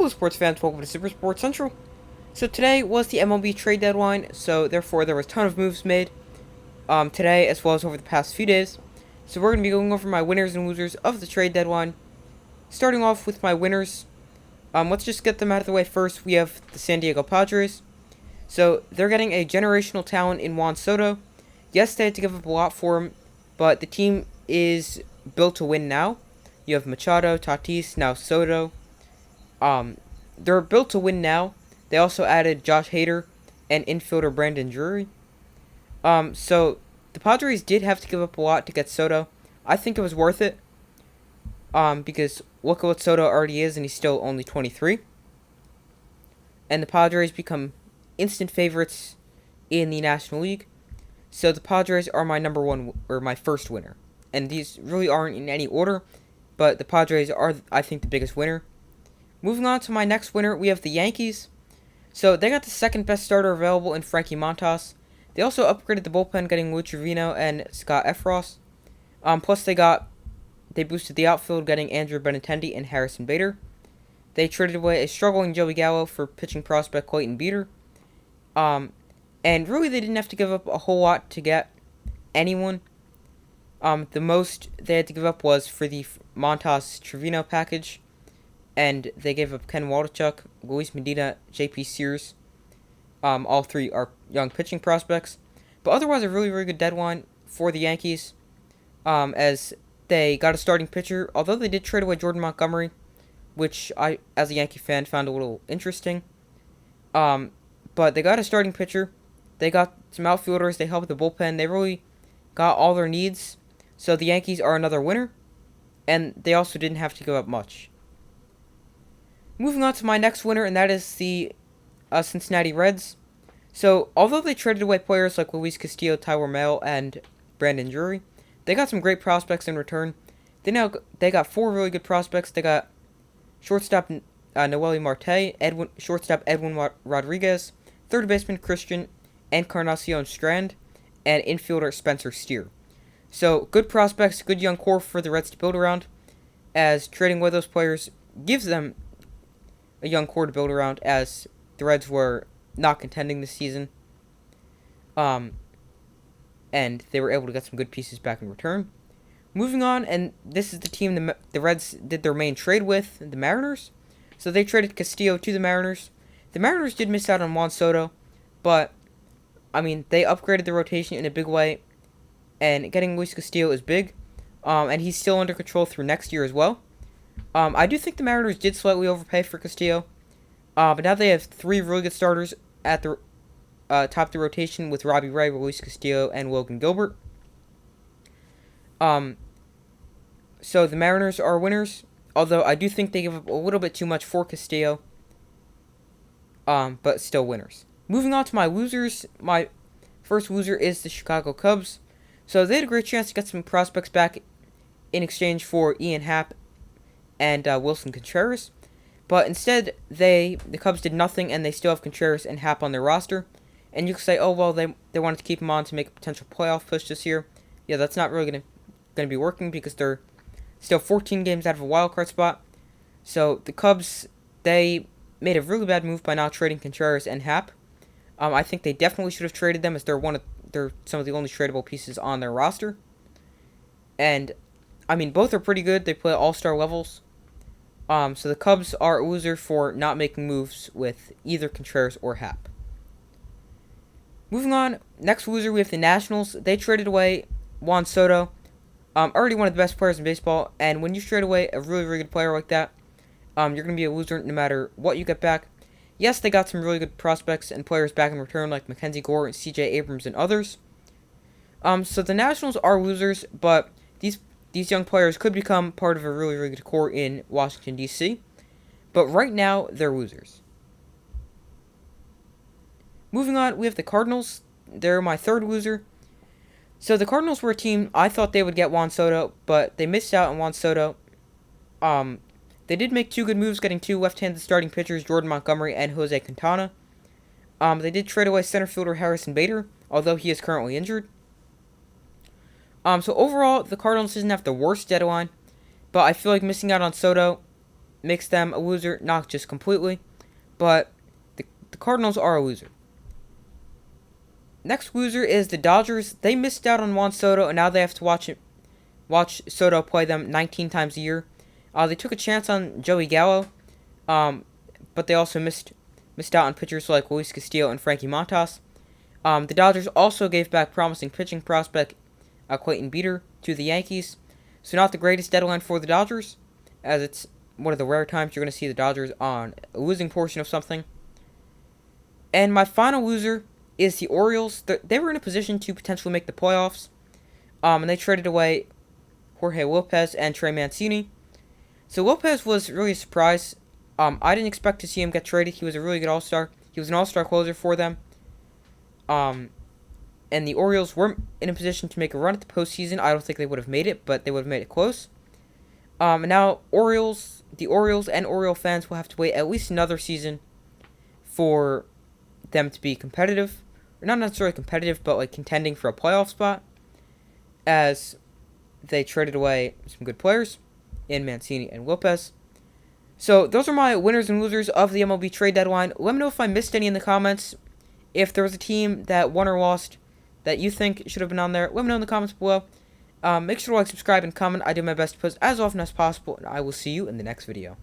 Hello sports fans, welcome to Super Sports Central. So today was the MLB trade deadline, so therefore there was a ton of moves made today as well as over the past few days. So we're going to be going over my winners and losers of the trade deadline. Starting off with my winners, let's just get them out of the way first. We have the San Diego Padres. So they're getting a generational talent in Juan Soto. Yes, they had to give up a lot for him, but the team is built to win now. You have Machado, Tatis, now Soto. They're built to win now. They also added Josh Hader and infielder Brandon Drury. So the Padres did have to give up a lot to get Soto. I think it was worth it. Because look at what Soto already is, and he's still only 23. And the Padres become instant favorites in the National League. So the Padres are my number one, or my first winner. And these really aren't in any order, but the Padres are, I think, the biggest winner. Moving on to my next winner, we have the Yankees. So they got the second best starter available in Frankie Montas. They also upgraded the bullpen, getting Lou Trevino and Scott Efros. Plus they boosted the outfield, getting Andrew Benintendi and Harrison Bader. They traded away a struggling Joey Gallo for pitching prospect Clayton Beeter. And really they didn't have to give up a whole lot to get anyone. The most they had to give up was for the Montas Trevino package. And they gave up Ken Waldichuk, Luis Medina, J.P. Sears. All three are young pitching prospects. But otherwise, a really, really good deadline for the Yankees. As they got a starting pitcher. Although they did trade away Jordan Montgomery, which I, as a Yankee fan, found a little interesting. But they got a starting pitcher. They got some outfielders. They helped the bullpen. They really got all their needs. So the Yankees are another winner. And they also didn't have to give up much. Moving on to my next winner, and that is the Cincinnati Reds. So, although they traded away players like Luis Castillo, Tyler Mahle, and Brandon Drury, they got some great prospects in return. They got four really good prospects. They got shortstop Noelli Marte, shortstop Edwin Rodriguez, third baseman Christian Encarnacion Strand, and infielder Spencer Steer. So, good prospects, good young core for the Reds to build around, as trading away those players gives them a young core to build around, as the Reds were not contending this season. And they were able to get some good pieces back in return. Moving on, and this is the team the Reds did their main trade with, the Mariners. So they traded Castillo to the Mariners. The Mariners did miss out on Juan Soto, but, I mean, they upgraded the rotation in a big way, and getting Luis Castillo is big, and he's still under control through next year as well. I do think the Mariners did slightly overpay for Castillo, but now they have three really good starters at the top of the rotation with Robbie Ray, Luis Castillo, and Logan Gilbert. So the Mariners are winners, although I do think they give up a little bit too much for Castillo, but still winners. Moving on to my losers, my first loser is the Chicago Cubs. So they had a great chance to get some prospects back in exchange for Ian Happ and Wilson Contreras, but instead the Cubs did nothing, and they still have Contreras and Happ on their roster. And you could say, oh well, they wanted to keep him on to make a potential playoff push this year. Yeah, that's not really gonna be working, because they're still 14 games out of a wild card spot. So the Cubs, they made a really bad move by not trading Contreras and Happ. I think they definitely should have traded them, as they're some of the only tradable pieces on their roster. And I mean, both are pretty good. They play all-star levels. So the Cubs are a loser for not making moves with either Contreras or Happ. Moving on, next loser, we have the Nationals. They traded away Juan Soto, already one of the best players in baseball. And when you trade away a really, really good player like that, you're going to be a loser no matter what you get back. Yes, they got some really good prospects and players back in return, like Mackenzie Gore, C.J. Abrams, and others. So the Nationals are losers, but these young players could become part of a really, really good core in Washington, D.C. But right now, they're losers. Moving on, we have the Cardinals. They're my third loser. So the Cardinals were a team, I thought they would get Juan Soto, but they missed out on Juan Soto. They did make two good moves, getting two left-handed starting pitchers, Jordan Montgomery and Jose Quintana. They did trade away center fielder Harrison Bader, although he is currently injured. So overall, the Cardinals didn't have the worst deadline, but I feel like missing out on Soto makes them a loser, not just completely, but the Cardinals are a loser. Next loser is the Dodgers. They missed out on Juan Soto, and now they have to watch Soto play them 19 times a year. They took a chance on Joey Gallo, but they also missed out on pitchers like Luis Castillo and Frankie Montas. The Dodgers also gave back promising pitching prospect Clayton Beeter to the Yankees. So not the greatest deadline for the Dodgers, as it's one of the rare times you're going to see the Dodgers on a losing portion of something. And my final loser is the Orioles. They were in a position to potentially make the playoffs, and they traded away Jorge Lopez and Trey Mancini. So Lopez was really a surprise. I didn't expect to see him get traded. He was a really good all-star. He was an all-star closer for them. And the Orioles were in a position to make a run at the postseason. I don't think they would have made it, but they would have made it close. And now the Orioles and Oriole fans will have to wait at least another season for them to be competitive. Or not necessarily competitive, but like contending for a playoff spot, as they traded away some good players in Mancini and Lopez. So those are my winners and losers of the MLB trade deadline. Let me know if I missed any in the comments. If there was a team that won or lost that you think should have been on there, let me know in the comments below. Make sure to like, subscribe, and comment. I do my best to post as often as possible, and I will see you in the next video.